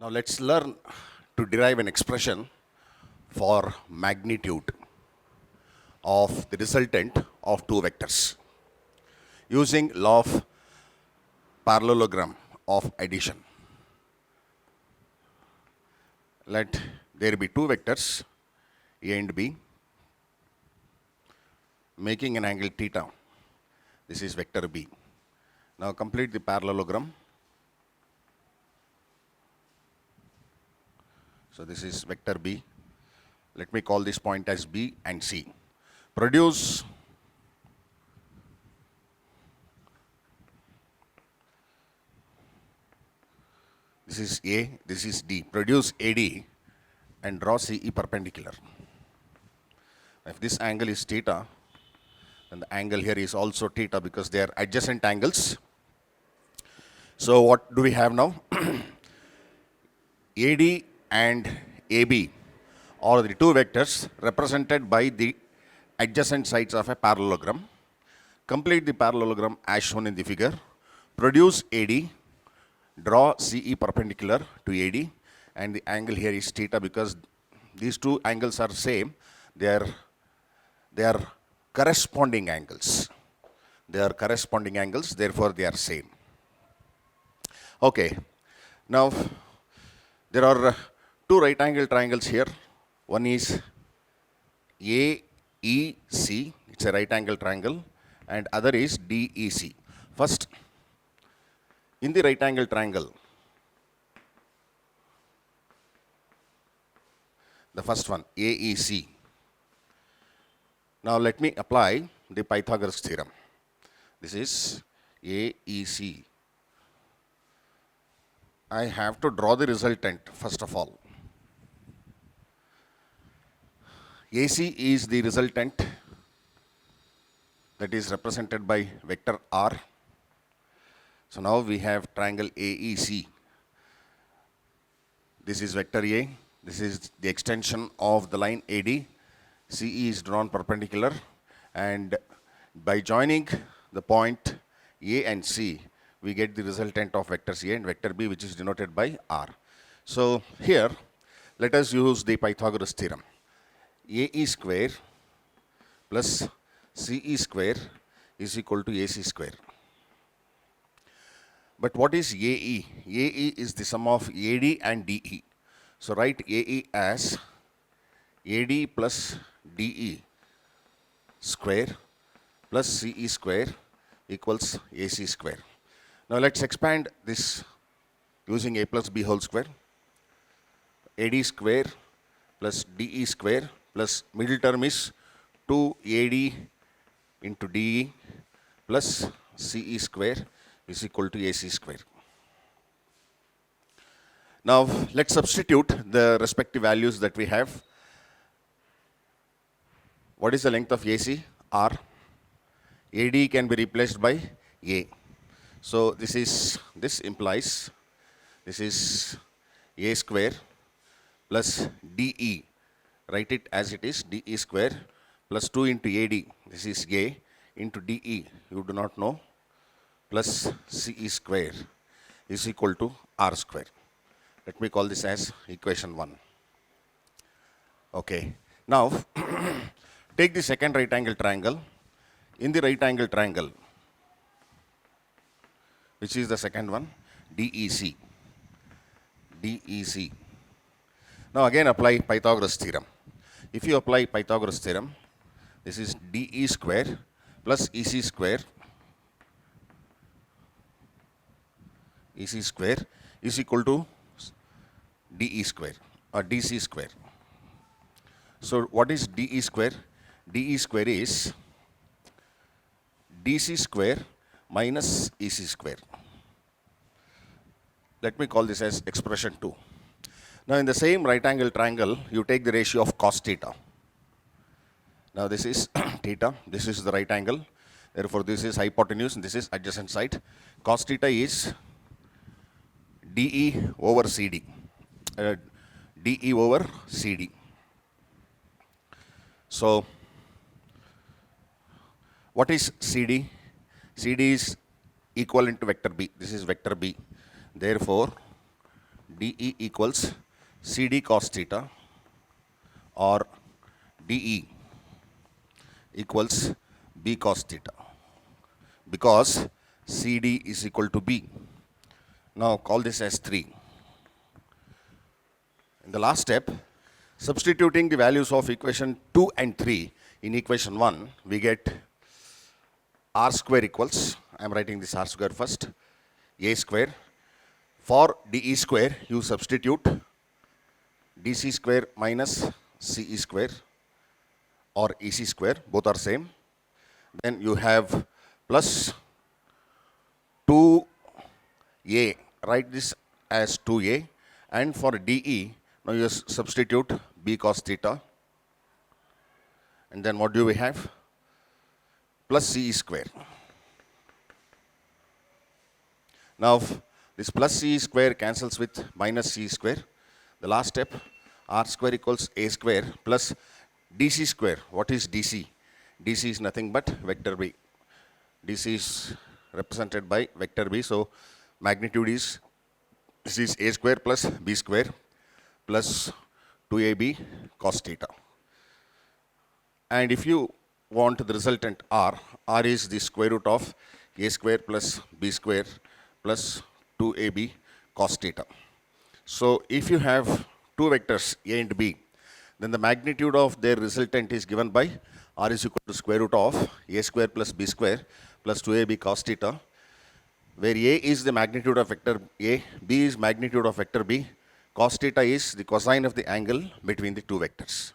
Now let's learn to derive an expression for magnitude of the resultant of two vectors using law of parallelogram of addition. Let there be two vectors A and B making an angle theta. This is vector B. Now complete the parallelogram. So this is vector B. Let me call this point as B and C. Produce this is A, this is D. Produce AD and draw CE perpendicular. If this angle is theta, then the angle here is also theta because they are adjacent angles. So what do we have now? AD and AB are the two vectors represented by the adjacent sides of a parallelogram. Complete the parallelogram as shown in the figure. Produce AD, draw CE perpendicular to AD, and the angle here is theta because these two angles are same. They are corresponding angles. They are corresponding angles, therefore they are same. Okay, now there are two right angle triangles here. One is AEC, it's a right angle triangle, and other is DEC. First, in the right angle triangle, the first one, AEC. Now let me apply the Pythagoras theorem. This is AEC. I have to draw the resultant first of all. AC is the resultant that is represented by vector R. So now we have triangle AEC. This is vector A. This is the extension of the line AD. CE is drawn perpendicular, and by joining the point A and C, we get the resultant of vectors A and vector B, which is denoted by R. So here, let us use the Pythagoras theorem. AE square plus CE square is equal to AC square. But what is AE? AE is the sum of AD and DE. So write AE as AD plus DE square plus CE square equals AC square. Now let's expand this using A plus B whole square. AD square plus DE square plus middle term is 2AD into DE plus CE square is equal to AC square. Now let's substitute the respective values that we have. What is the length of AC? R. AD can be replaced by A. So this implies this is A square plus DE. Write it as it is, DE square plus 2 into AD. This is A into DE. You do not know. Plus CE square is equal to R square. Let me call this as equation 1. Okay. Now take the second right angle triangle. In the right angle triangle, which is the second one, DEC. DEC. Now again apply Pythagoras theorem. If you apply Pythagoras theorem, this is DE square plus EC square. EC square is equal to DE square or DC square. So what is DE square? DE square is DC square minus EC square. Let me call this as expression 2. Now in the same right angle triangle, you take the ratio of cos theta. Now this is theta, this is the right angle. Therefore this is hypotenuse and this is adjacent side. Cos theta is DE over CD. DE over CD. So what is CD? CD is equivalent to vector B. This is vector B. Therefore DE equals CD cos theta, or DE equals B cos theta, because CD is equal to B. Now call this as 3. In the last step, substituting the values of equation 2 and 3 in equation 1, we get r square equals, I am writing this r square first, a square. For dE square, you substitute dC square minus CE square or EC square, both are same. Then you have plus 2a, write this as 2a, and for DE, now you substitute B cos theta, and then what do we have? Plus CE square. Now this plus CE square cancels with minus CE square. The last step, r square equals a square plus DC square. What is DC? DC is nothing but vector B. DC is represented by vector B, so magnitude is, this is a square plus b square plus 2ab cos theta. And if you want the resultant r is the square root of a square plus b square plus 2ab cos theta. So if you have two vectors a and b, then the magnitude of their resultant is given by r is equal to square root of a square plus b square plus 2ab cos theta, where a is the magnitude of vector a, b is magnitude of vector b, cos theta is the cosine of the angle between the two vectors.